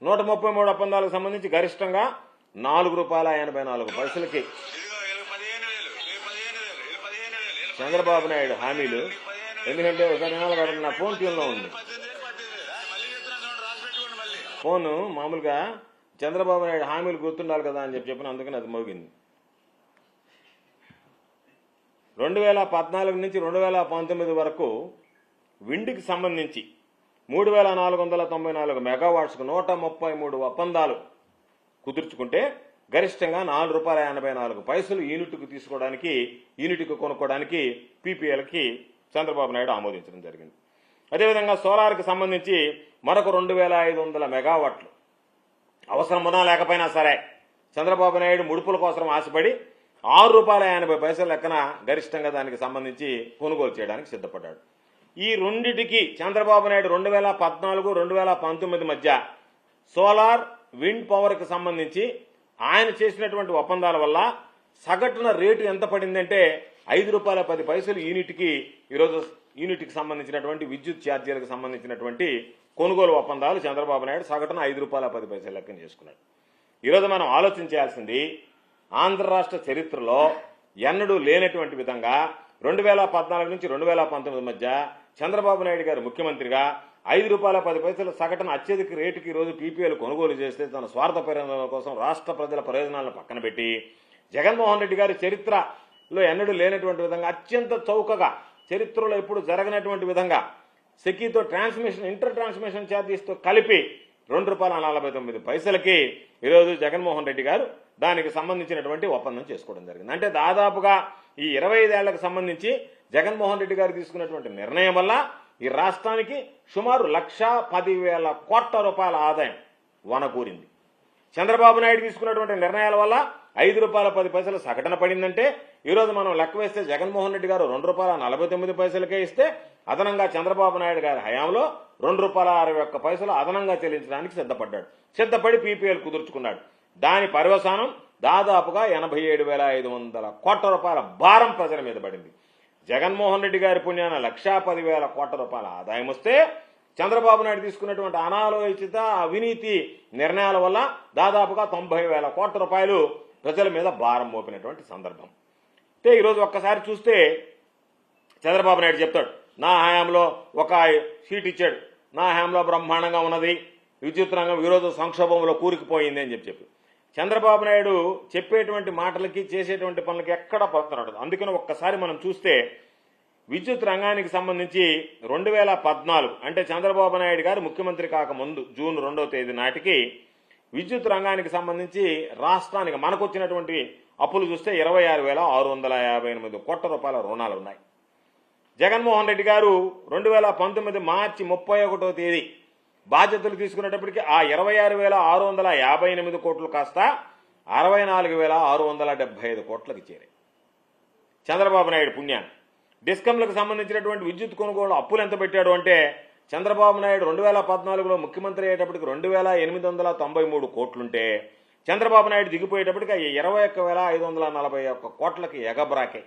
133 ఒప్పందాలకు సంబంధించి గరిష్టంగా ₹4.84 చంద్రబాబు నాయుడు హామీలు. ఎందుకంటే ఒకసారి వినాలి, నా ఫోన్ ట్యూన్లో ఉంది. ఫోను మామూలుగా చంద్రబాబు నాయుడు హామీలు గుర్తుండాలి కదా అని చెప్పిన, అందుకని అది మోగింది. 2014 నుంచి 2019 వరకు విండ్కి సంబంధించి 3,494 మెగావాట్స్కు 133 ఒప్పందాలు కుదుర్చుకుంటే గరిష్టంగా ₹4.84 యూనిట్కు తీసుకోవడానికి, యూనిట్కు కొనుక్కోవడానికి పీపీఎల్కి చంద్రబాబు నాయుడు ఆమోదించడం జరిగింది. అదేవిధంగా సోలార్కి సంబంధించి మరొక 2,500 మెగావాట్లు అవసరం ఉన్నా లేకపోయినా సరే చంద్రబాబు నాయుడు ముడుపుల కోసం ఆశపడి ₹6.80 లెక్కన గరిష్టంగా దానికి సంబంధించి కొనుగోలు చేయడానికి సిద్ధపడ్డాడు. ఈ రెండిటికి చంద్రబాబు నాయుడు 2014, 2019 మధ్య సోలార్, విండ్ పవర్కి సంబంధించి ఆయన చేసినటువంటి ఒప్పందాల వల్ల సగటున రేటు ఎంత పడిందంటే ₹5.10 యూనిట్కి. ఈరోజు యూనిట్కి సంబంధించినటువంటి విద్యుత్ ఛార్జీలకు సంబంధించినటువంటి కొనుగోలు ఒప్పందాలు చంద్రబాబు నాయుడు సగటున ₹5.10 లెక్కన చేసుకున్నాడు. ఈరోజు మనం ఆలోచించాల్సింది, ఆంధ్ర రాష్ట్ర చరిత్రలో ఎన్నడూ లేనటువంటి విధంగా 2014 నుంచి 2019 మధ్య చంద్రబాబు నాయుడు గారు ముఖ్యమంత్రిగా ₹5.10 సగటున అత్యధిక రేటుకి ఈరోజు పీపీఎల్ కొనుగోలు చేస్తే తన స్వార్థ ప్రయోజనాల కోసం రాష్ట్ర ప్రజల ప్రయోజనాలను పక్కన పెట్టి జగన్మోహన్ రెడ్డి గారి చరిత్రలో ఎన్నడూ లేనటువంటి విధంగా అత్యంత చౌకగా, చరిత్రలో ఎప్పుడు జరగనటువంటి విధంగా సెకీతో ట్రాన్స్మిషన్, ఇంటర్ ట్రాన్స్మిషన్ ఛార్జీస్తో కలిపి ₹2.49కి ఈరోజు జగన్మోహన్ రెడ్డి గారు దానికి సంబంధించినటువంటి ఒప్పందం చేసుకోవడం జరిగింది. అంటే దాదాపుగా ఈ 25 ఏళ్లకు సంబంధించి జగన్మోహన్ రెడ్డి గారు తీసుకున్నటువంటి నిర్ణయం వల్ల ఈ రాష్ట్రానికి సుమారు ₹1,10,00,00,000 ఆదాయం వనకూరింది. చంద్రబాబు నాయుడు తీసుకున్నటువంటి నిర్ణయాల వల్ల ₹5.10 సగటున పడిందంటే ఈరోజు మనం లెక్క వేస్తే జగన్మోహన్ రెడ్డి గారు ₹2.49 ఇస్తే అదనంగా చంద్రబాబు నాయుడు గారి హయాంలో ₹2.61 అదనంగా చెల్లించడానికి సిద్ధపడి పీపీఎల్ కుదుర్చుకున్నాడు. దాని పర్యవసానం దాదాపుగా ₹87,500 భారం ప్రజల మీద పడింది. జగన్మోహన్ రెడ్డి గారి పుణ్యాన ₹1,10,00,00,000 ఆదాయం వస్తే చంద్రబాబు నాయుడు తీసుకున్నటువంటి అనాలోచిత, అవినీతి నిర్ణయాల వల్ల దాదాపుగా ₹90,000 ప్రజల మీద భారం మోపినటువంటి సందర్భం. అంటే ఈరోజు ఒక్కసారి చూస్తే చంద్రబాబు నాయుడు చెప్తాడు, నా హయాంలో ఒక సీట్ ఇచ్చాడు, నా హయాంలో బ్రహ్మాండంగా ఉన్నది, విద్యుత్ రంగం ఈరోజు సంక్షోభంలో కూరుకుపోయింది అని చెప్పి చంద్రబాబు నాయుడు చెప్పేటువంటి మాటలకి చేసేటువంటి పనులకి ఎక్కడ పొందడం. అందుకని ఒక్కసారి మనం చూస్తే విద్యుత్ రంగానికి సంబంధించి 2014 అంటే చంద్రబాబు నాయుడు గారు ముఖ్యమంత్రి కాకముందు జూన్ 2వ తేదీ నాటికి విద్యుత్ రంగానికి సంబంధించి రాష్ట్రానికి మనకు వచ్చినటువంటి అప్పులు చూస్తే ₹26,658 రుణాలు ఉన్నాయి. జగన్మోహన్ రెడ్డి గారు 2019 మార్చి 31వ తేదీ బాధ్యతలు తీసుకునేటప్పటికీ ఆ ₹26,658 కాస్త ₹64,675 చేరాయి. చంద్రబాబు నాయుడు పుణ్యాన్ని డిస్కంలకు సంబంధించినటువంటి విద్యుత్ కొనుగోలు అప్పులు ఎంత పెట్టాడు అంటే చంద్రబాబు నాయుడు 2014లో ముఖ్యమంత్రి అయ్యేటప్పటికి ₹2,893 చంద్రబాబు నాయుడు దిగిపోయేటప్పటికి 21,541 ఎగబ్రాకే.